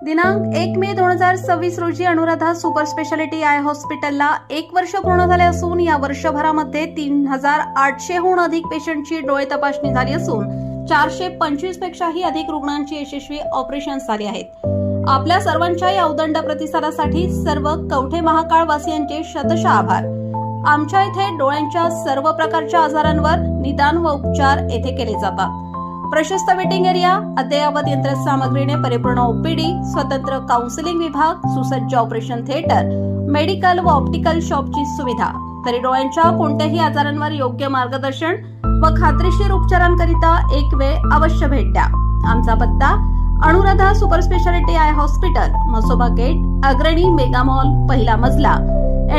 दिनांक 1 मे 2026 रोजी Anuradha super speciality I हॉस्पिटलला 1 वर्ष पूर्ण झाले असून या वर्षभरामध्ये 3800हून अधिक पेशंटची डोळे तपासणी झाली असून 425 पेक्षाही अधिक रुग्णांची यशस्वी ऑपरेशन्स झाली आहेत। आपल्या सर्वांच्या या उदंड प्रतिसादासाठी सर्व कवठे महाकाळ वासियांचे शतशः आभार। आमच्या इथे डोळ्यांच्या सर्व प्रकारच्या आजारांवर निदान व उपचार येथे केले जातात। प्रशस्त वेटिंग एरिया, अद्ययावत यंत्रसामग्रीने परिपूर्ण ओपीडी, स्वतंत्र काउन्सिलिंग विभाग, सुसज्ज ऑपरेशन थिएटर, मेडिकल व ऑप्टिकल शॉपची सुविधा, तरी डोळ्यांच्या कोणत्याही आजारांवर योग्य मार्गदर्शन व खात्रीशीर उपचारांकरिता एक वेळ अवश्य भेट द्या। आमचा पत्ता Anuradha super speciality eye hospital, Masoba gate, Agrani mega mall, पहिला मजला,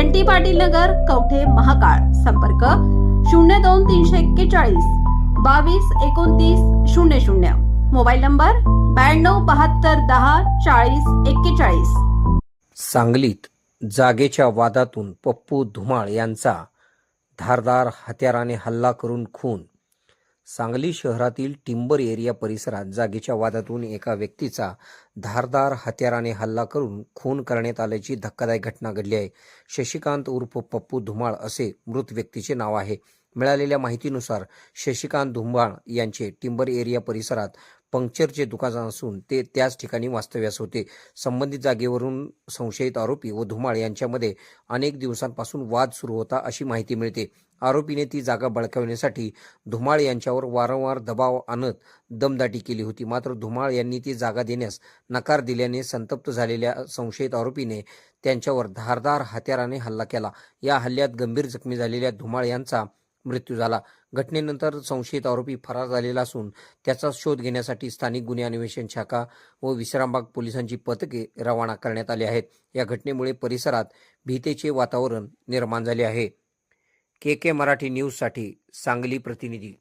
NT पाटील नगर, कवठे महाकाळ। संपर्क 02 341 22 29 00, मोबाईल नंबर 92 72 10 40 41। सांगलीत जागेच्या वादातून पप्पू धुमाळ यांचा धारदार हत्याराने हल्ला करून खून। सांगली शहरातील टिंबर एरिया परिसरात जागेच्या वादातून एका व्यक्तीचा धारदार हत्याराने हल्ला करून खून करण्यात आल्याची धक्कादायक घटना घडली आहे। शशिकांत उर्फ पप्पू धुमाळ असे मृत व्यक्तीचे नाव आहे। मिळालेल्या माहितीनुसार शशिकांत धुमाळ यांचे टिंबर एरिया परिसरात पंक्चरचे दुकान असून ते त्याच ठिकाणी वास्तव्यास होते। संबंधित जागेवरून संशयित आरोपी व धुमाळ यांच्यामध्ये अनेक दिवसांपासून वाद सुरू होता अशी माहिती मिळते। आरोपीने ती जागा बळकावण्यासाठी धुमाळ यांच्यावर वारंवार दबाव आणत दमदाटी केली होती। मात्र धुमाळ यांनी ती जागा देण्यास नकार दिल्याने संतप्त झालेल्या संशयित आरोपीने त्यांच्यावर धारदार हत्याराने हल्ला केला। या हल्ल्यात गंभीर जखमी झालेल्या धुमाळ यांचा मृत्यू झाला। घटनेनंतर संशयित आरोपी फरार झालेला असून त्याचा शोध घेण्यासाठी स्थानिक गुन्हे अन्वेषण शाखा व विश्रामबाग पोलिसांची पथके रवाना करण्यात आली आहेत। या घटनेमुळे परिसरात भीतीचे वातावरण निर्माण झाले आहे। KK मराठी न्यूजसाठी सांगली प्रतिनिधी।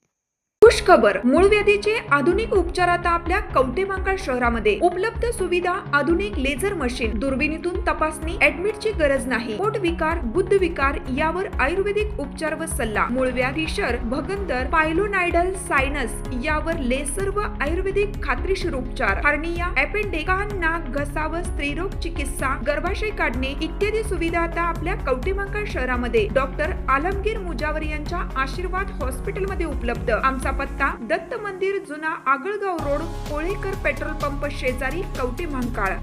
खुश खबर, मूळव्याधीचे आधुनिक उपचार आता आपल्या कवठे महाकाळ शहरामध्ये उपलब्ध सुविधा, आधुनिक लेझर मशीन, दुर्बिणीतून तपासणी, ऍडमिटची गरज नाही। पोट विकार, गुद्ध विकार यावर आयुर्वेदिक उपचार व सल्ला, मूळव्याधी, शर, भगंदर, पायलोनायडल, सायनस यावर लेसर व आयुर्वेदिक खात्रीशीर उपचार, हार्निया, अपेंडिक्स, कान, नाक, घसा व स्त्रीरोग चिकित्सा, गर्भाशय काढणे इत्यादी सुविधा आता आपल्या कवठे महाकाळ शहरामध्ये डॉक्टर आलमगीर मुजावर यांच्या आशीर्वाद हॉस्पिटलमध्ये उपलब्ध। आमचा पत्ता दत्त मंदिर, जुना Agalgaon road, Kolekar petrol pump शेजारी, कवठे महाकाळ।